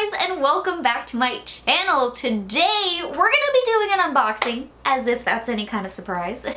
guys, and welcome back to my channel. Today we're gonna be doing an unboxing, as if that's any kind of surprise, of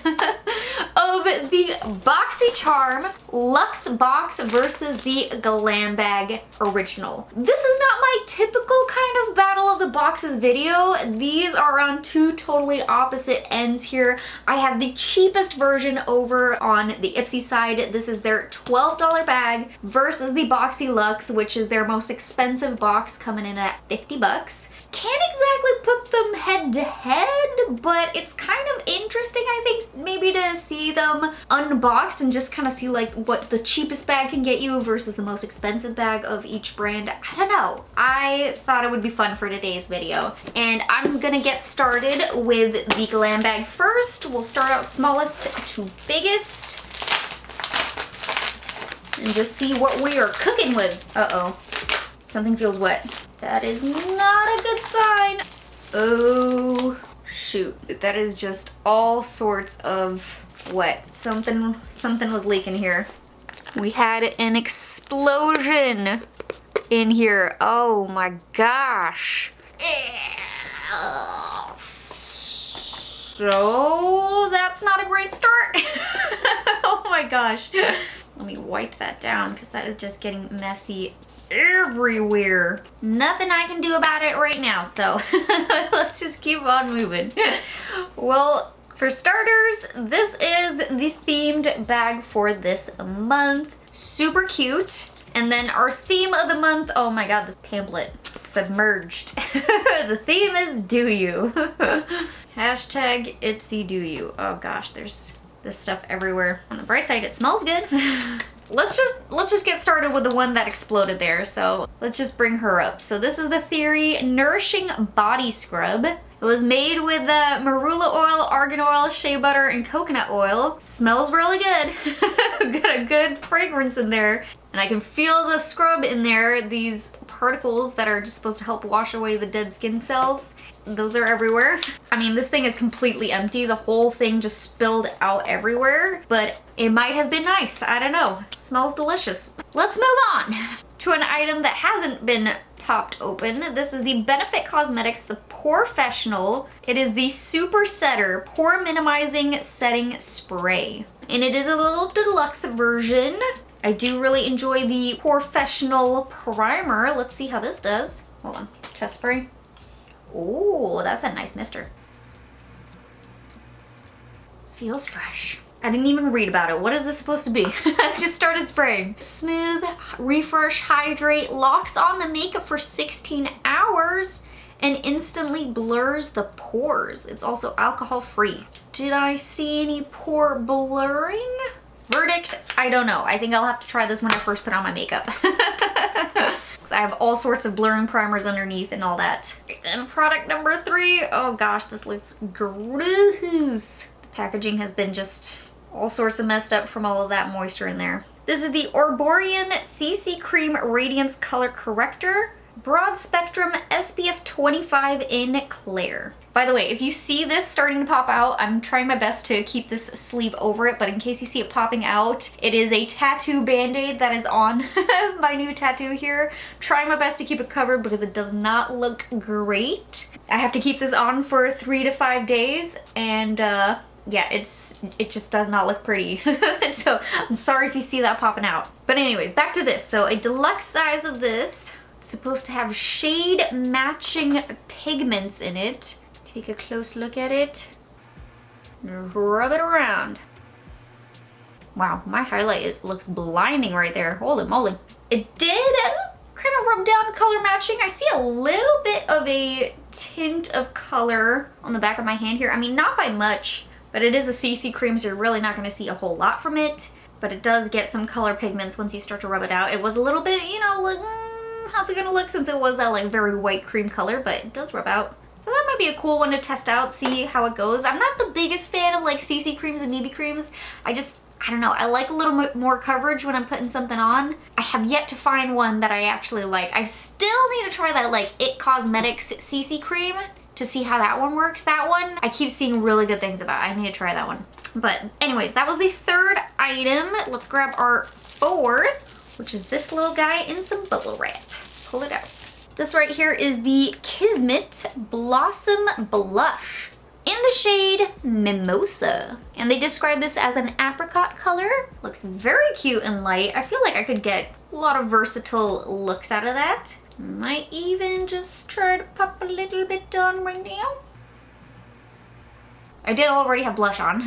the Boxy Charm Lux box versus the Glam Bag original. This is not my typical kind of battle of the boxes video. These are on two totally opposite ends here. I have the cheapest version over on the Ipsy side. This is their $12 bag versus the Boxy Luxe, which is their most expensive box, coming in at 50 bucks. Can't exactly put them head to head, but it's kind of interesting, I think, maybe to see them unboxed and just kind of see like what the cheapest bag can get you versus the most expensive bag of each brand. I don't know. I thought it would be fun for today's video. And I'm gonna get started with the Glam Bag first. We'll start out smallest to biggest and just see what we are cooking with. Uh-oh. Something feels wet. That is not a good sign. Oh, shoot. That is just all sorts of wet. Something was leaking here. We had an explosion in here. Oh my gosh. So that's not a great start. Oh my gosh. Let me wipe that down because that is just getting messy everywhere. Nothing I can do about it right now, so let's just keep on moving. Well, for starters, this is the themed bag for this month. Super cute. And then our theme of the month, oh my god, this pamphlet submerged. The theme is do you. Hashtag Ipsy do you. Oh gosh, there's this stuff everywhere. On the bright side, it smells good. Let's just get started with the one that exploded there. So let's just bring her up. So this is the Theory Nourishing Body Scrub. It was made with marula oil, argan oil, shea butter, and coconut oil. Smells really good. Got a good fragrance in there. And I can feel the scrub in there, these particles that are just supposed to help wash away the dead skin cells. Those are everywhere. I mean, this thing is completely empty. The whole thing just spilled out everywhere, but it might have been nice. I don't know. It smells delicious. Let's move on to an item that hasn't been popped open. This is the Benefit Cosmetics, the Porefessional. It is the Super Setter Pore Minimizing Setting Spray. And it is a little deluxe version. I do really enjoy the Porefessional primer. Let's see how this does. Hold on, test spray. Oh, that's a nice mister. Feels fresh. I didn't even read about it. What is this supposed to be? I just started spraying. Smooth, refresh, hydrate, locks on the makeup for 16 hours and instantly blurs the pores. It's also alcohol free. Did I see any pore blurring? Verdict, I don't know. I think I'll have to try this when I first put on my makeup. I have all sorts of blurring primers underneath and all that. And product number 3, oh gosh, this looks gross. The packaging has been just all sorts of messed up from all of that moisture in there. This is the Orborian CC Cream Radiance Color Corrector. Broad Spectrum SPF 25 in Clear. By the way, if you see this starting to pop out, I'm trying my best to keep this sleeve over it, but in case you see it popping out, it is a tattoo band-aid that is on my new tattoo here. Trying my best to keep it covered because it does not look great. I have to keep this on for 3 to 5 days, and yeah, it just does not look pretty. So I'm sorry if you see that popping out. But anyways, back to this. So a deluxe size of this. Supposed to have shade matching pigments in it. Take a close look at it. Rub it around. Wow, my highlight looks blinding right there. Holy moly. It did kind of rub down color matching. I see a little bit of a tint of color on the back of my hand here. I mean, not by much, but it is a CC cream, so you're really not going to see a whole lot from it. But it does get some color pigments once you start to rub it out. It was a little bit, you know, like, how's it gonna look since it was that like very white cream color, but it does rub out. So that might be a cool one to test out, see how it goes. I'm not the biggest fan of like CC creams and BB creams. I don't know, I like a little bit more coverage when I'm putting something on. I have yet to find one that I actually like. I still need to try that like It Cosmetics CC cream to see how that one works. That one, I keep seeing really good things about. I need to try that one. But anyways, that was the third item. Let's grab our fourth, which is this little guy in some bubble wrap. Let's pull it out. This right here is the Kismet Blossom Blush in the shade Mimosa. And they describe this as an apricot color. Looks very cute and light. I feel like I could get a lot of versatile looks out of that. Might even just try to pop a little bit on right now. I did already have blush on,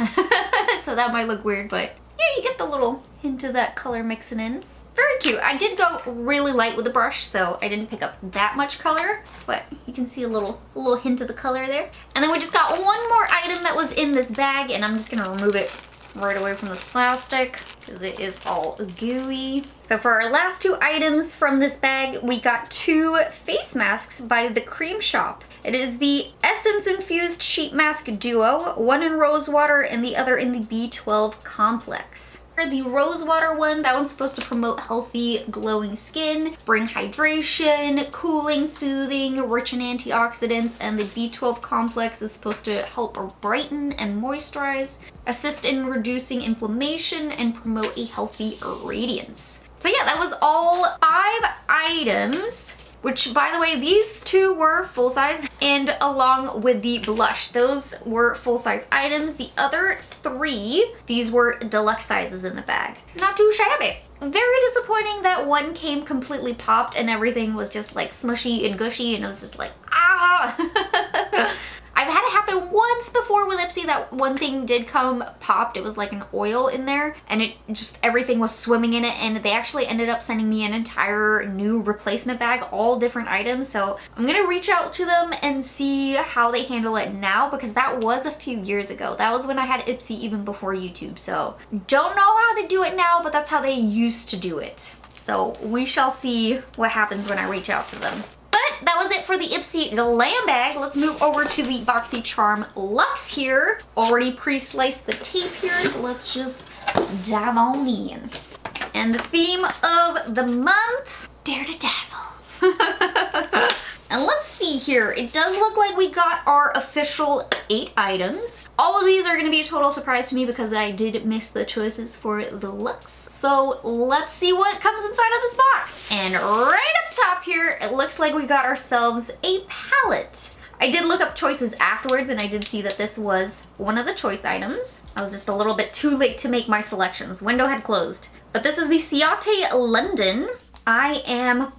so that might look weird, but yeah, you get the little hint of that color mixing in. Very cute. I did go really light with the brush, so I didn't pick up that much color, but you can see a little hint of the color there. And then we just got one more item that was in this bag, and I'm just gonna remove it right away from this plastic because it is all gooey. So for our last two items from this bag, we got two face masks by The Cream Shop. It is the Essence Infused Sheet Mask Duo, one in rose water and the other in the B12 complex. The rose water one, that one's supposed to promote healthy, glowing skin, bring hydration, cooling, soothing, rich in antioxidants, and the B12 complex is supposed to help brighten and moisturize, assist in reducing inflammation, and promote a healthy radiance. So yeah, that was all 5 items. Which, by the way, these two were full size, and along with the blush, those were full size items. The other 3, these were deluxe sizes in the bag. Not too shabby. Very disappointing that one came completely popped and everything was just like smushy and gushy, and it was just like, ah! I've had it happen once before with Ipsy that one thing did come popped. It was like an oil in there and it just, everything was swimming in it, and they actually ended up sending me an entire new replacement bag, all different items. So I'm gonna reach out to them and see how they handle it now, because that was a few years ago. That was when I had Ipsy even before YouTube. So don't know how they do it now, but that's how they used to do it. So we shall see what happens when I reach out to them. But that was it for the Ipsy Glam Bag. Let's move over to the Boxy Charm Lux here. Already pre-sliced the tape here, so let's just dive on in. And the theme of the month, Dare to Dazzle. And let's see here. It does look like we got our official 8 items. All of these are gonna be a total surprise to me because I did miss the choices for the LUXE. So let's see what comes inside of this box. And right up top here, it looks like we got ourselves a palette. I did look up choices afterwards and I did see that this was one of the choice items. I was just a little bit too late to make my selections. Window had closed. But this is the Ciate London I Am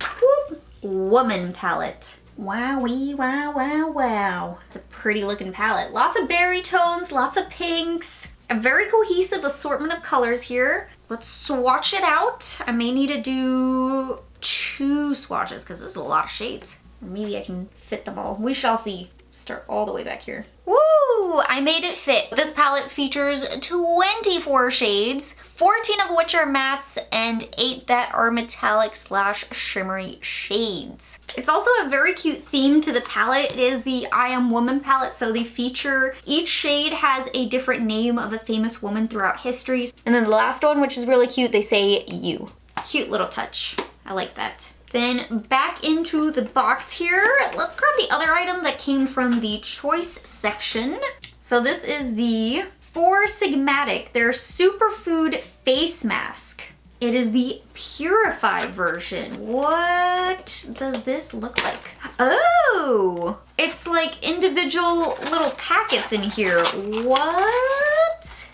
Woman palette. Wowee, wow, wow, wow. It's a pretty looking palette. Lots of berry tones, lots of pinks. A very cohesive assortment of colors here. Let's swatch it out. I may need to do 2 swatches because this is a lot of shades. Maybe I can fit them all. We shall see. Start all the way back here. Woo! I made it fit. This palette features 24 shades, 14 of which are mattes and 8 that are metallic / shimmery shades. It's also a very cute theme to the palette. It is the I Am Woman palette, so they feature, each shade has a different name of a famous woman throughout history. And then the last one, which is really cute, they say you. Cute little touch. I like that. Then back into the box here, let's grab the other item that came from the choice section. So this is the 4 Sigmatic, their superfood face mask. It is the purified version. What does this look like? Oh, it's like individual little packets in here. What?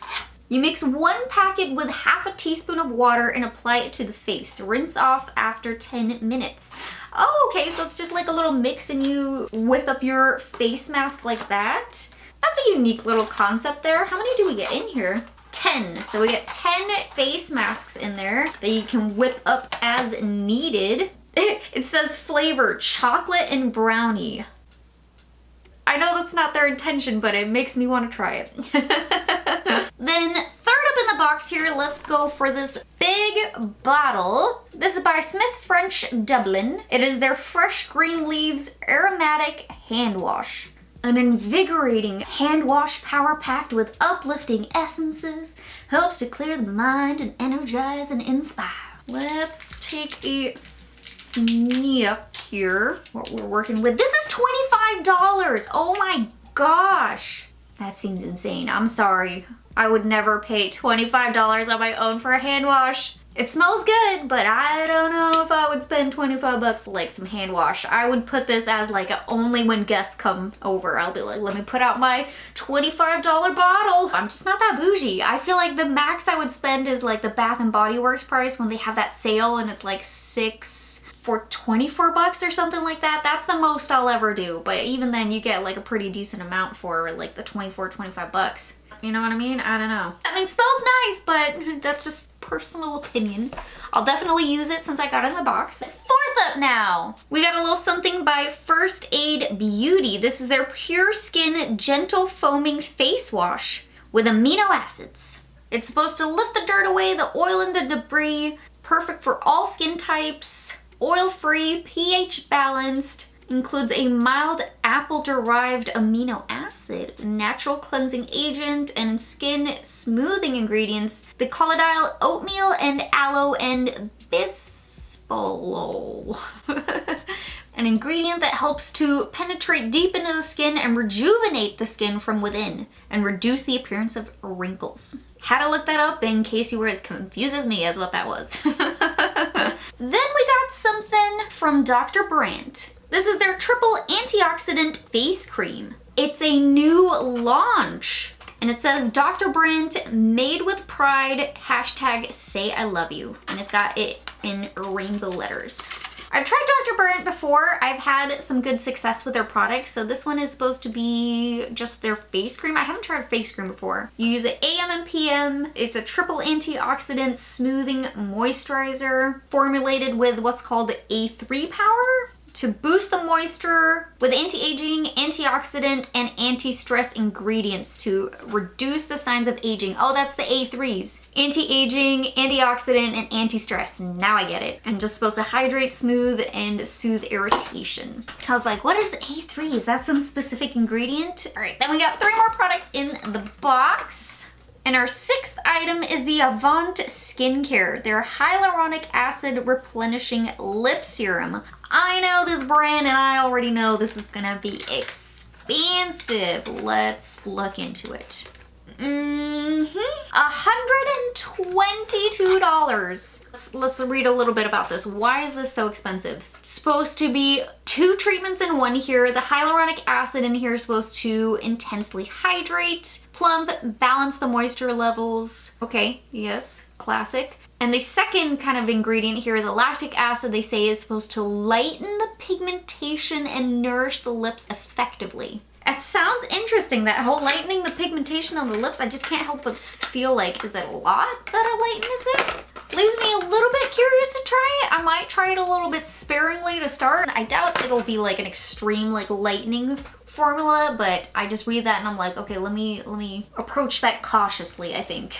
You mix 1 packet with half a teaspoon of water and apply it to the face. Rinse off after 10 minutes. Oh, okay, so it's just like a little mix and you whip up your face mask like that. That's a unique little concept there. How many do we get in here? 10. So we get 10 face masks in there that you can whip up as needed. It says flavor, chocolate and brownie. I know that's not their intention, but it makes me want to try it. Then third up in the box here, let's go for this big bottle. This is by Smith French Dublin. It is their Fresh Green Leaves Aromatic Hand Wash. An invigorating hand wash power packed with uplifting essences helps to clear the mind and energize and inspire. Let's take a sniff here, what we're working with. This is $25. Oh my gosh. That seems insane. I'm sorry. I would never pay $25 on my own for a hand wash. It smells good, but I don't know if I would spend 25 bucks for like some hand wash. I would put this as like only when guests come over. I'll be like, let me put out my $25 bottle. I'm just not that bougie. I feel like the max I would spend is like the Bath and Body Works price when they have that sale and it's like 6 for 24 bucks or something like that. That's the most I'll ever do. But even then you get like a pretty decent amount for like the 24, 25 bucks. You know what I mean? I don't know. I mean, smells nice, but that's just personal opinion. I'll definitely use it since I got it in the box. Fourth up now, we got a little something by First Aid Beauty. This is their Pure Skin Gentle Foaming Face Wash with amino acids. It's supposed to lift the dirt away, the oil and the debris. Perfect for all skin types. Oil-free, pH balanced. Includes a mild apple-derived amino acid, natural cleansing agent, and skin smoothing ingredients. The colloidal oatmeal and aloe and bisphenol. An ingredient that helps to penetrate deep into the skin and rejuvenate the skin from within and reduce the appearance of wrinkles. Had to look that up in case you were as confused as me as what that was. Then we got something from Dr. Brandt. This is their triple antioxidant face cream. It's a new launch. And it says Dr. Brandt, made with pride, hashtag say I love you. And it's got it in rainbow letters. I've tried Dr. Brandt before. I've had some good success with their products. So this one is supposed to be just their face cream. I haven't tried face cream before. You use it AM and PM. It's a triple antioxidant smoothing moisturizer formulated with what's called A3 power to boost the moisture with anti-aging, antioxidant, and anti-stress ingredients to reduce the signs of aging. Oh, that's the A3s. Anti-aging, antioxidant, and anti-stress. Now I get it. And just supposed to hydrate, smooth, and soothe irritation. I was like, what is A3? Is that some specific ingredient? All right, then we got 3 more products in the box. And our 6th item is the Avant Skincare, their hyaluronic acid replenishing lip serum. I know this brand and I already know this is gonna be expensive. Let's look into it. $122. Let's read a little bit about this. Why is this so expensive? It's supposed to be 2 treatments in one here. The hyaluronic acid in here is supposed to intensely hydrate, plump, balance the moisture levels. Okay, yes, classic. And the second kind of ingredient here, the lactic acid, they say is supposed to lighten the pigmentation and nourish the lips effectively. It sounds interesting, that whole lightening the pigmentation on the lips. I just can't help but feel like, is it a lot that it lightens it? Leaves me a little bit curious to try it. I might try it a little bit sparingly to start. I doubt it'll be like an extreme like lightening formula, but I just read that and I'm like, okay, let me approach that cautiously, I think.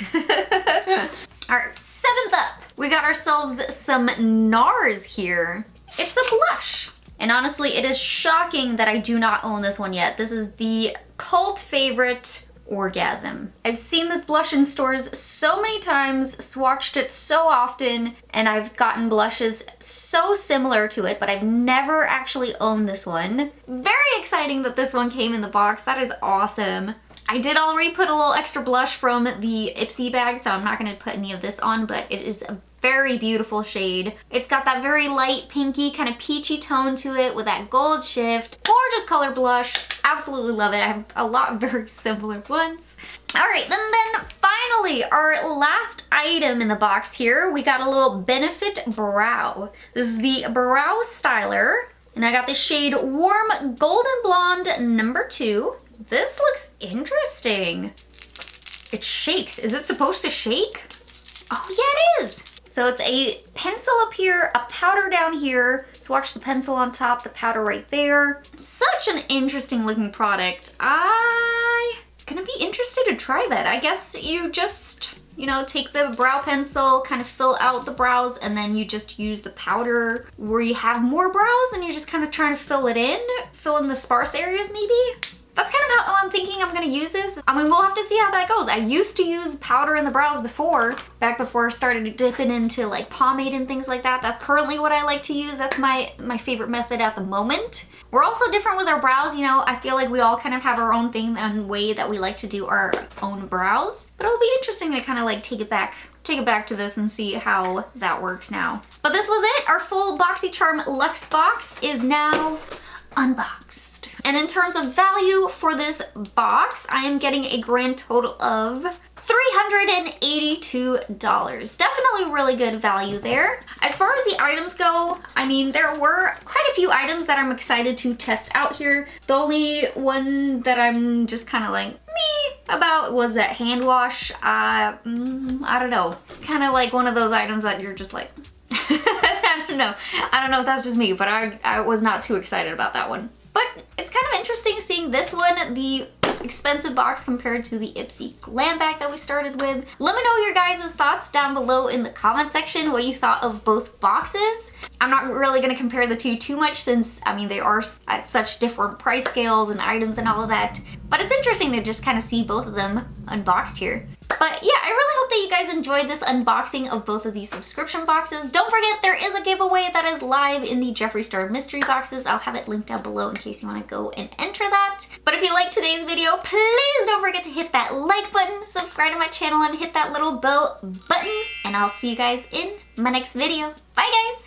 All right, 7th up, we got ourselves some NARS here. It's a blush. And honestly, it is shocking that I do not own this one yet. This is the cult favorite, Orgasm. I've seen this blush in stores so many times, swatched it so often, and I've gotten blushes so similar to it, but I've never actually owned this one. Very exciting that this one came in the box. That is awesome. I did already put a little extra blush from the Ipsy bag, so I'm not going to put any of this on, but it is a very beautiful shade. It's got that very light pinky kind of peachy tone to it with that gold shift. Gorgeous color blush. Absolutely love it. I have a lot of very similar ones. All right, then finally, our last item in the box here, we got a little Benefit Brow. This is the Brow Styler, and I got the shade Warm Golden Blonde number 2. This looks interesting. It shakes. Is it supposed to shake? Oh yeah, it is. So it's a pencil up here, a powder down here. Swatch the pencil on top, the powder right there. Such an interesting looking product. I'm gonna be interested to try that. I guess you just, you know, take the brow pencil, kind of fill out the brows, and then you just use the powder where you have more brows and you're just kind of trying to fill it in, fill in the sparse areas maybe. That's kind of how I'm thinking I'm gonna use this. I mean, we'll have to see how that goes. I used to use powder in the brows before, back before I started dipping into like pomade and things like that. That's currently what I like to use. That's my favorite method at the moment. We're also different with our brows, you know. I feel like we all kind of have our own thing and way that we like to do our own brows. But it'll be interesting to kind of like take it back take it back to this and see how that works now. But this was it. Our full BoxyCharm Lux box is now unboxed. And in terms of value for this box, I am getting a grand total of $382. Definitely really good value there. As far as the items go, I mean, there were quite a few items that I'm excited to test out here. The only one that I'm just kind of like, meh about was that hand wash. I don't know. Kind of like one of those items that you're just like, I don't know. I don't know if that's just me, but I was not too excited about that one. But it's kind of interesting seeing this one, the expensive box compared to the Ipsy Glam Bag that we started with. Let me know your guys' thoughts down below in the comment section, what you thought of both boxes. I'm not really going to compare the two too much since, I mean, they are at such different price scales and items and all of that. But it's interesting to just kind of see both of them unboxed here. But yeah, I really hope that you guys enjoyed this unboxing of both of these subscription boxes. Don't forget, there is a giveaway that is live in the Jeffree Star mystery boxes. I'll have it linked down below in case you want to go and enter that. But if you liked today's video, please don't forget to hit that like button, subscribe to my channel, and hit that little bell button. And I'll see you guys in my next video. Bye, guys!